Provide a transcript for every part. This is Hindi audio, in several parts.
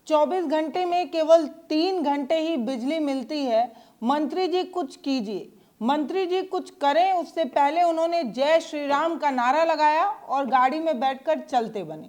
24 घंटे में केवल 3 घंटे ही बिजली मिलती है। मंत्री जी कुछ कीजिए, मंत्री जी कुछ करें। उससे पहले उन्होंने जय श्री राम का नारा लगाया और गाड़ी में बैठकर चलते बने।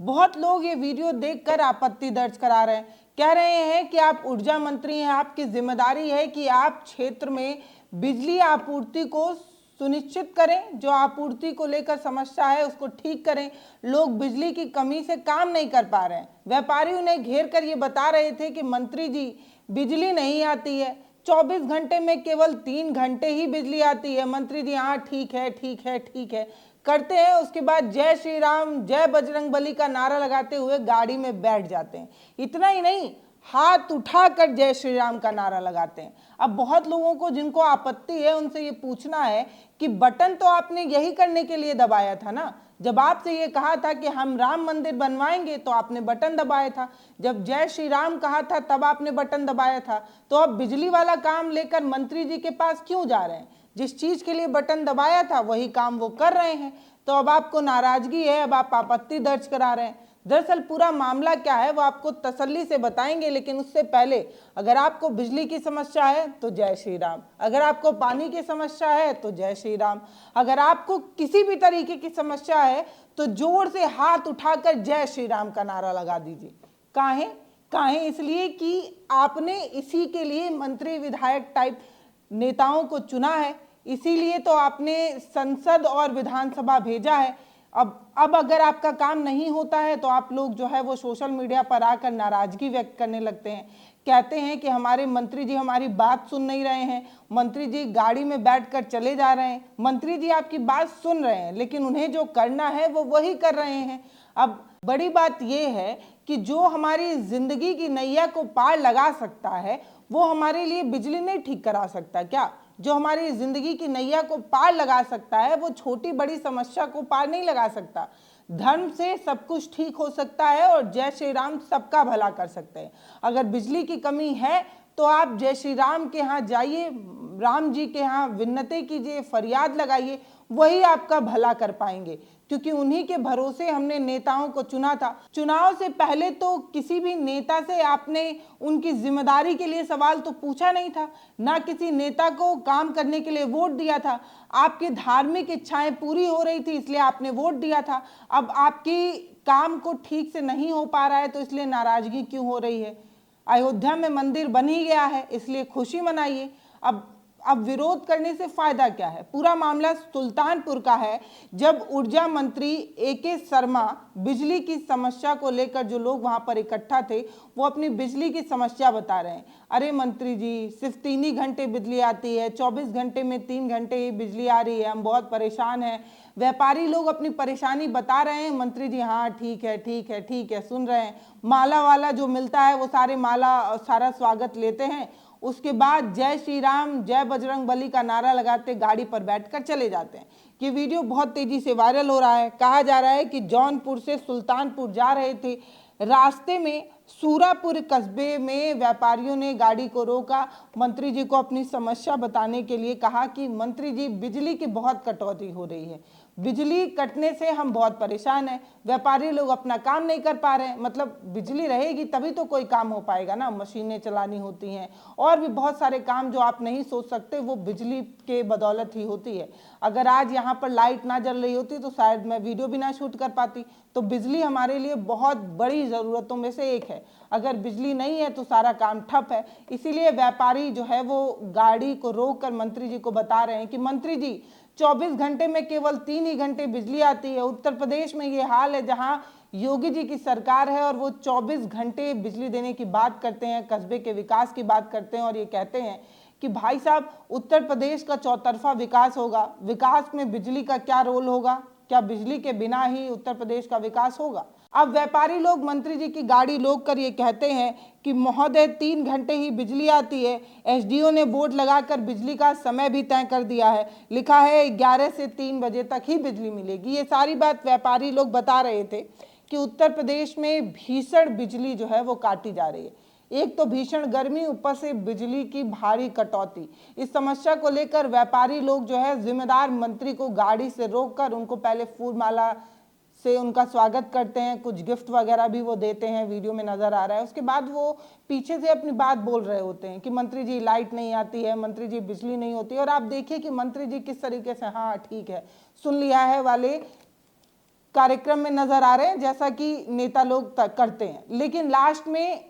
बहुत लोग ये वीडियो देखकर आपत्ति दर्ज करा रहे हैं, कह रहे हैं कि आप ऊर्जा मंत्री हैं, आपकी जिम्मेदारी है कि आप क्षेत्र में बिजली आपूर्ति को सुनिश्चित करें, जो आपूर्ति को लेकर समस्या है उसको ठीक करें। लोग बिजली की कमी से काम नहीं कर पा रहे हैं। व्यापारी उन्हें घेर कर ये बता रहे थे कि मंत्री जी बिजली नहीं आती है, 24 घंटे में केवल 3 घंटे ही बिजली आती है। मंत्री जी हाँ ठीक है ठीक है ठीक है करते हैं। उसके बाद जय श्री राम जय बजरंग बली का नारा लगाते हुए गाड़ी में बैठ जाते हैं। इतना ही नहीं, हाथ उठाकर जय श्री राम का नारा लगाते हैं। अब बहुत लोगों को जिनको आपत्ति है उनसे ये पूछना है कि बटन तो आपने यही करने के लिए दबाया था ना। जब आपसे ये कहा था कि हम राम मंदिर बनवाएंगे तो आपने बटन दबाया था। जब जय श्री राम कहा था तब आपने बटन दबाया था। तो अब बिजली वाला काम लेकर मंत्री जी के पास क्यों जा रहे हैं? जिस चीज के लिए बटन दबाया था वही काम वो कर रहे हैं। तो अब आपको नाराजगी है, अब आप आपत्ति दर्ज करा रहे हैं। दरअसल पूरा मामला क्या है वो आपको तसल्ली से बताएंगे, लेकिन उससे पहले अगर आपको बिजली की समस्या है तो जय श्री राम, अगर आपको पानी की समस्या है तो जय श्री राम, अगर आपको किसी भी तरीके की समस्या है तो जोर से हाथ उठाकर जय श्री राम का नारा लगा दीजिए। काहे? इसलिए कि आपने इसी के लिए मंत्री विधायक टाइप नेताओं को चुना है, इसीलिए तो आपने संसद और विधानसभा भेजा है। अब अगर आपका काम नहीं होता है तो आप लोग जो है वो सोशल मीडिया पर आकर नाराजगी व्यक्त करने लगते हैं। कहते हैं कि हमारे मंत्री जी हमारी बात सुन नहीं रहे हैं, मंत्री जी गाड़ी में बैठकर चले जा रहे हैं। मंत्री जी आपकी बात सुन रहे हैं लेकिन उन्हें जो करना है वो वही कर रहे हैं। अब बड़ी बात यह है कि जो हमारी जिंदगी की नैया को पार लगा सकता है वो हमारे लिए बिजली नहीं ठीक करा सकता क्या? जो हमारी जिंदगी की नैया को पार लगा सकता है वो छोटी बड़ी समस्या को पार नहीं लगा सकता। धर्म से सब कुछ ठीक हो सकता है और जय श्री राम सबका भला कर सकते हैं। अगर बिजली की कमी है तो आप जय श्री राम के यहाँ जाइए, राम जी के यहाँ विन्नती कीजिए, फरियाद लगाइए, वही आपका भला कर पाएंगे, क्योंकि उन्हीं के भरोसे हमने नेताओं को चुना था। चुनाव से पहले तो किसी भी नेता से आपने उनकी जिम्मेदारी के लिए सवाल तो पूछा नहीं था, ना किसी नेता को काम करने के लिए वोट दिया था। आपकी धार्मिक इच्छाएं पूरी हो रही थी इसलिए आपने वोट दिया था। अब आपकी काम को ठीक से नहीं हो पा रहा है तो इसलिए नाराजगी क्यों हो रही है? अयोध्या में मंदिर बन ही गया है इसलिए खुशी मनाइए। अब विरोध करने से फायदा क्या है? पूरा मामला सुल्तानपुर का है, जब ऊर्जा मंत्री AK शर्मा बिजली की समस्या को लेकर जो लोग वहां पर इकट्ठा थे वो अपनी बिजली की समस्या बता रहे हैं। अरे मंत्री जी सिर्फ 3 ही घंटे बिजली आती है, 24 घंटे में 3 घंटे ही बिजली आ रही है, हम बहुत परेशान हैं। व्यापारी लोग अपनी परेशानी बता रहे हैं, मंत्री जी हाँ ठीक है ठीक है ठीक है सुन रहे हैं। माला वाला जो मिलता है वो सारा स्वागत लेते हैं। उसके बाद जय श्री राम जय बजरंग बली का नारा लगाते गाड़ी पर बैठकर चले जाते हैं। ये वीडियो बहुत तेजी से वायरल हो रहा है। कहा जा रहा है कि जौनपुर से सुल्तानपुर जा रहे थे, रास्ते में सूरापुर कस्बे में व्यापारियों ने गाड़ी को रोका। मंत्री जी को अपनी समस्या बताने के लिए कहा कि मंत्री जी बिजली की बहुत कटौती हो रही है, बिजली कटने से हम बहुत परेशान हैं, व्यापारी लोग अपना काम नहीं कर पा रहे हैं। मतलब बिजली रहेगी तभी तो कोई काम हो पाएगा ना, मशीनें चलानी होती हैं और भी बहुत सारे काम जो आप नहीं सोच सकते वो बिजली के बदौलत ही होती है। अगर आज यहाँ पर लाइट ना जल रही होती तो शायद मैं वीडियो भी ना शूट कर पाती। तो बिजली हमारे लिए बहुत बड़ी ज़रूरतों में से एक है। अगर बिजली नहीं है तो सारा काम ठप है। इसीलिए व्यापारी जो है वो गाड़ी को रोक कर मंत्री जी को बता रहे हैं कि मंत्री जी 24 घंटे में केवल 3 ही घंटे बिजली आती है। उत्तर प्रदेश में ये हाल है जहां योगी जी की सरकार है और वो 24 घंटे बिजली देने की बात करते हैं, कस्बे के विकास की बात करते हैं और ये कहते हैं कि भाई साहब उत्तर प्रदेश का चौतरफा विकास होगा, विकास में बिजली का क्या रोल होगा? क्या बिजली के बिना ही उत्तर प्रदेश का विकास होगा? अब व्यापारी लोग मंत्री जी की गाड़ी रोक कर ये कहते हैं कि महोदय 3 घंटे ही बिजली आती है। SDO ने बोर्ड लगाकर बिजली का समय भी तय कर दिया है, लिखा है 11 से 3 बजे तक ही बिजली मिलेगी। ये सारी बात व्यापारी लोग बता रहे थे कि उत्तर प्रदेश में भीषण बिजली जो है वो काटी जा रही है। एक तो भीषण गर्मी, ऊपर से बिजली की भारी कटौती। इस समस्या को लेकर व्यापारी लोग जो है जिम्मेदार मंत्री को गाड़ी से रोककर उनको पहले फूल माला से उनका स्वागत करते हैं, कुछ गिफ्ट वगैरह भी वो देते हैं, वीडियो में नजर आ रहा है। उसके बाद वो पीछे से अपनी बात बोल रहे होते हैं कि मंत्री जी लाइट नहीं आती है, मंत्री जी बिजली नहीं होती है। और आप देखिए कि मंत्री जी किस तरीके से हाँ ठीक है सुन लिया है वाले कार्यक्रम में नजर आ रहे हैं, जैसा कि नेता लोग करते हैं। लेकिन लास्ट में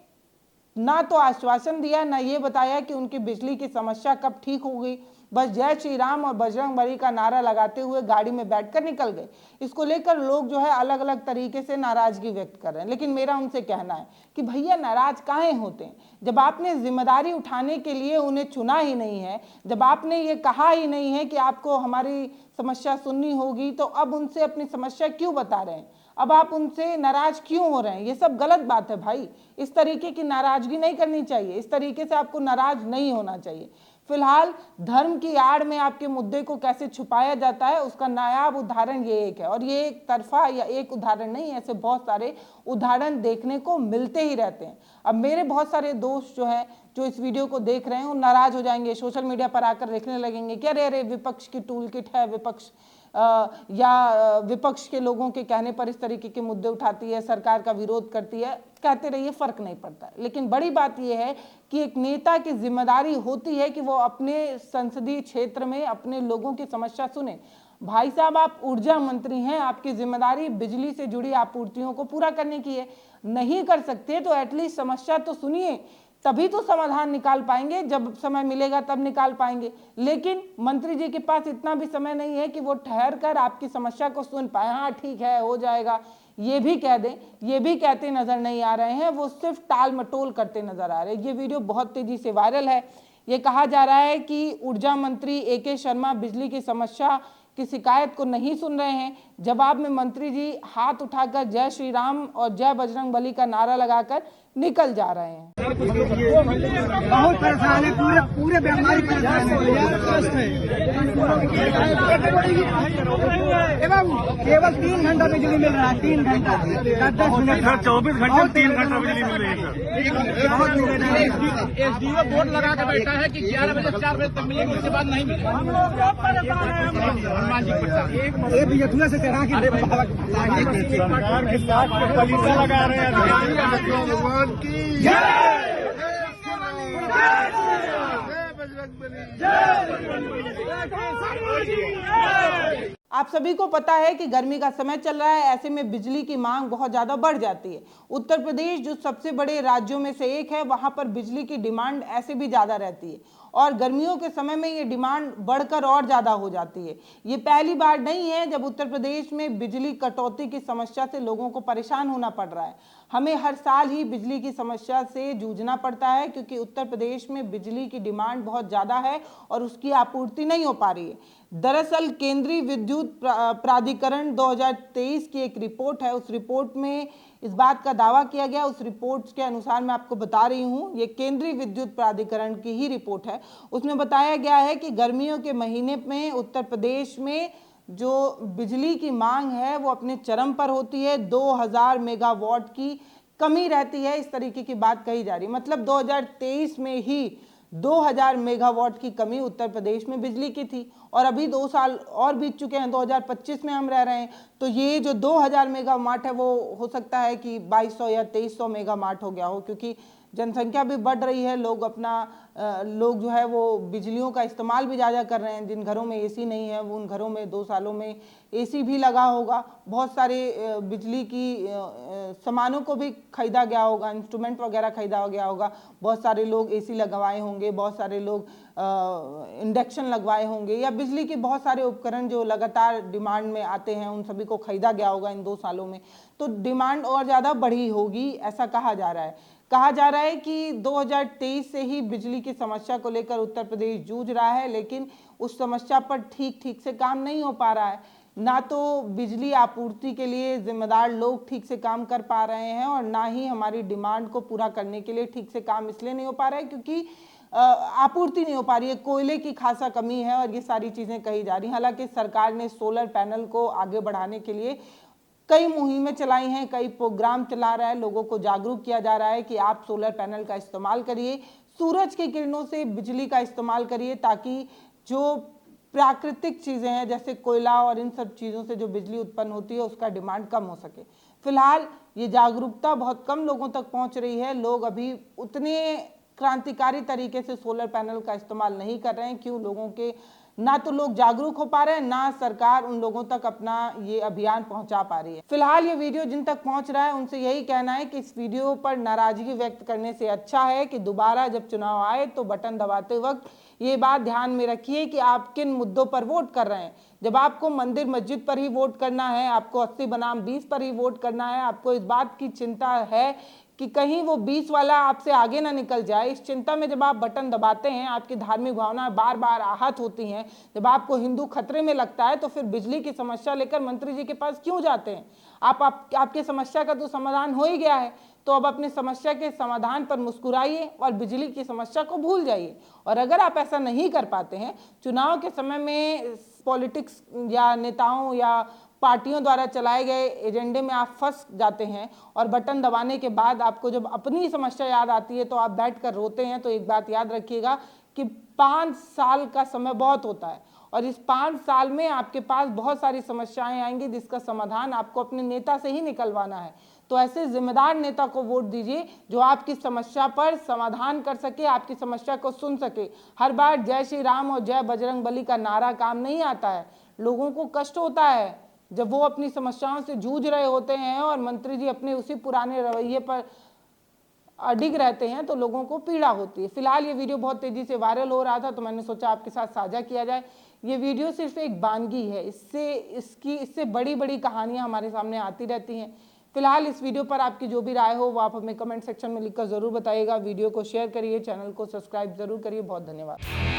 ना तो आश्वासन दिया, ना ये बताया कि उनकी बिजली की समस्या कब ठीक होगी। बस जय श्री राम और बजरंगबली का नारा लगाते हुए गाड़ी में बैठकर निकल गए। इसको लेकर लोग जो है अलग अलग तरीके से नाराजगी व्यक्त कर रहे हैं। लेकिन मेरा उनसे कहना है कि भैया नाराज काहे होते हैं, जब आपने जिम्मेदारी उठाने के लिए उन्हें चुना ही नहीं है, जब आपने ये कहा ही नहीं है कि आपको हमारी समस्या सुननी होगी, तो अब उनसे अपनी समस्या क्यों बता रहे हैं, अब आप उनसे नाराज क्यों हो रहे हैं? ये सब गलत बात है भाई। इस तरीके की नाराजगी नहीं करनी चाहिए, इस तरीके से आपको नाराज नहीं होना चाहिए। फिलहाल धर्म की आड़ में आपके मुद्दे को कैसे छुपाया जाता है उसका नायाब उदाहरण ये एक है। और ये एक तरफा या एक उदाहरण नहीं, ऐसे बहुत सारे उदाहरण देखने को मिलते ही रहते हैं। अब मेरे बहुत सारे दोस्त जो हैं जो इस वीडियो को देख रहे हैं वो नाराज हो जाएंगे, सोशल मीडिया पर आकर लिखने लगेंगे कि अरे अरे विपक्ष की टूल किट है, विपक्ष या विपक्ष के लोगों के कहने पर इस तरीके के मुद्दे उठाती है, सरकार का विरोध करती है। कहते रहिए, फर्क नहीं पड़ता। लेकिन बड़ी बात यह है कि एक नेता की जिम्मेदारी होती है कि वो अपने संसदीय क्षेत्र में अपने लोगों की समस्या सुने। भाई साहब, आप ऊर्जा मंत्री हैं, आपकी जिम्मेदारी बिजली से जुड़ी आपूर्तियों को पूरा करने की है। नहीं कर सकते तो एटलीस्ट समस्या तो सुनिए, तभी तो समाधान निकाल पाएंगे। जब समय मिलेगा तब निकाल पाएंगे। लेकिन मंत्री जी के पास इतना भी समय नहीं है कि वो ठहर कर आपकी समस्या को सुन पाए, हाँ ठीक है हो जाएगा ये भी कह दें। ये भी कहते नजर नहीं आ रहे हैं, वो सिर्फ टाल मटोल करते नजर आ रहे हैं। ये वीडियो बहुत तेजी से वायरल है। ये कहा जा रहा है कि ऊर्जा मंत्री AK शर्मा बिजली की समस्या की शिकायत को नहीं सुन रहे हैं। जवाब में मंत्री जी हाथ उठाकर जय श्री राम और जय बजरंगबली का नारा लगाकर निकल जा रहे हैं। बहुत परेशान है, पूरे पूरे बीमारी परेशान है। केवल 3 घंटा बिजली मिल रहा है, 3 घंटा 10 मिनट। 24 घंटे 3 घंटा बिजली मिल रही है सर। SDO बोर्ड लगा के बैठा है कि 11 बजे 4 बजे तक मिलेगी, उसके बाद नहीं मिलेगी। हनुमान जी प्रसाद से चढ़ा के लगा रहे हैं आप सभी को पता है कि गर्मी का समय चल रहा है, ऐसे में बिजली की मांग बहुत ज्यादा बढ़ जाती है। उत्तर प्रदेश जो सबसे बड़े राज्यों में से एक है, वहां पर बिजली की डिमांड ऐसे भी ज्यादा रहती है और गर्मियों के समय में ये डिमांड बढ़कर और ज्यादा हो जाती है। ये पहली बार नहीं है जब उत्तर प्रदेश में बिजली कटौती की समस्या से लोगों को परेशान होना पड़ रहा है। हमें हर साल ही बिजली की समस्या से जूझना पड़ता है क्योंकि उत्तर प्रदेश में बिजली की डिमांड बहुत ज़्यादा है और उसकी आपूर्ति नहीं हो पा रही है। दरअसल केंद्रीय विद्युत प्राधिकरण 2023 की एक रिपोर्ट है, उस रिपोर्ट में इस बात का दावा किया गया। उस रिपोर्ट के अनुसार मैं आपको बता रही हूँ, ये केंद्रीय विद्युत प्राधिकरण की ही रिपोर्ट है। उसमें बताया गया है कि गर्मियों के महीने में उत्तर प्रदेश में जो बिजली की मांग है वो अपने चरम पर होती है। 2000 मेगावाट की कमी रहती है, इस तरीके की बात कही जा रही है। मतलब 2023 में ही 2000 मेगावाट की कमी उत्तर प्रदेश में बिजली की थी और अभी 2 साल और बीत चुके हैं, 2025 में हम रह रहे हैं। तो ये जो 2000 मेगावाट है वो हो सकता है कि 2200 या 2300 मेगावाट हो गया हो, क्योंकि जनसंख्या भी बढ़ रही है। लोग जो है वो बिजलियों का इस्तेमाल भी ज़्यादा कर रहे हैं। जिन घरों में AC नहीं है उन घरों में 2 सालों में AC भी लगा होगा। बहुत सारे बिजली की सामानों को भी खरीदा गया होगा, इंस्ट्रूमेंट वगैरह खरीदा गया होगा। बहुत सारे लोग AC लगवाए होंगे, बहुत सारे लोग इंडक्शन लगवाए होंगे, या बिजली के बहुत सारे उपकरण जो लगातार डिमांड में आते हैं उन सभी को खरीदा गया होगा इन 2 सालों में। तो डिमांड और ज़्यादा बढ़ी होगी, ऐसा कहा जा रहा है। कहा जा रहा है कि 2023 से ही बिजली की समस्या को लेकर उत्तर प्रदेश जूझ रहा है, लेकिन उस समस्या पर ठीक से काम नहीं हो पा रहा है। ना तो बिजली आपूर्ति के लिए जिम्मेदार लोग ठीक से काम कर पा रहे हैं और ना ही हमारी डिमांड को पूरा करने के लिए ठीक से काम इसलिए नहीं हो पा रहा है क्योंकि आपूर्ति नहीं हो पा रही है। कोयले की खासा कमी है और ये सारी चीज़ें कही जा रही हैं। हालांकि सरकार ने सोलर पैनल को आगे बढ़ाने के लिए कई मुहिमें चलाई हैं, कई प्रोग्राम चला रहा है, लोगों को जागरूक किया जा रहा है कि आप सोलर पैनल का इस्तेमाल करिए, सूरज की किरणों से बिजली का इस्तेमाल करिए, ताकि जो प्राकृतिक चीज़ें हैं जैसे कोयला और इन सब चीज़ों से जो बिजली उत्पन्न होती है उसका डिमांड कम हो सके। फिलहाल ये जागरूकता बहुत कम लोगों तक पहुंच रही है। लोग अभी उतने क्रांतिकारी तरीके से सोलर पैनल का इस्तेमाल नहीं कर रहे हैं। क्यों? लोगों के ना तो लोग जागरूक हो पा रहे हैं, ना सरकार उन लोगों तक अपना ये अभियान पहुंचा पा रही है। फिलहाल ये वीडियो जिन तक पहुंच रहा है उनसे यही कहना है कि इस वीडियो पर नाराजगी व्यक्त करने से अच्छा है कि दोबारा जब चुनाव आए तो बटन दबाते वक्त ये बात ध्यान में रखिए कि आप किन मुद्दों पर वोट कर रहे हैं। जब आपको मंदिर मस्जिद पर ही वोट करना है, आपको 80 बनाम 20 पर ही वोट करना है, आपको इस बात की चिंता है कि कहीं वो 20 वाला आपसे आगे ना निकल जाए, इस चिंता में जब आप बटन दबाते हैं, आपकी धार्मिक भावनाएं बार बार आहत होती हैं, जब आपको हिंदू खतरे में लगता है, तो फिर बिजली की समस्या लेकर मंत्री जी के पास क्यों जाते हैं? आपके समस्या का तो समाधान हो ही गया है, तो अब अपनी समस्या के समाधान पर मुस्कुराइए और बिजली की समस्या को भूल जाइए। और अगर आप ऐसा नहीं कर पाते हैं, चुनाव के समय में पॉलिटिक्स या नेताओं या पार्टियों द्वारा चलाए गए एजेंडे में आप फंस जाते हैं और बटन दबाने के बाद आपको जब अपनी समस्या याद आती है तो आप बैठकर रोते हैं, तो एक बात याद रखिएगा कि 5 साल का समय बहुत होता है और इस 5 साल में आपके पास बहुत सारी समस्याएं आएंगी जिसका समाधान आपको अपने नेता से ही निकलवाना है। तो ऐसे जिम्मेदार नेता को वोट दीजिए जो आपकी समस्या पर समाधान कर सके, आपकी समस्या को सुन सके। हर बार जय श्री राम और जय बजरंग बली का नारा काम नहीं आता है। लोगों को कष्ट होता है जब वो अपनी समस्याओं से जूझ रहे होते हैं और मंत्री जी अपने उसी पुराने रवैये पर अडिग रहते हैं, तो लोगों को पीड़ा होती है। फिलहाल ये वीडियो बहुत तेजी से वायरल हो रहा था तो मैंने सोचा आपके साथ साझा किया जाए। ये वीडियो सिर्फ एक बानगी है, इससे बड़ी बड़ी कहानियां हमारे सामने आती रहती हैं। फिलहाल इस वीडियो पर आपकी जो भी राय हो वो आप हमें कमेंट सेक्शन में लिखकर ज़रूर बताइएगा। वीडियो को शेयर करिए, चैनल को सब्सक्राइब ज़रूर करिए। बहुत धन्यवाद।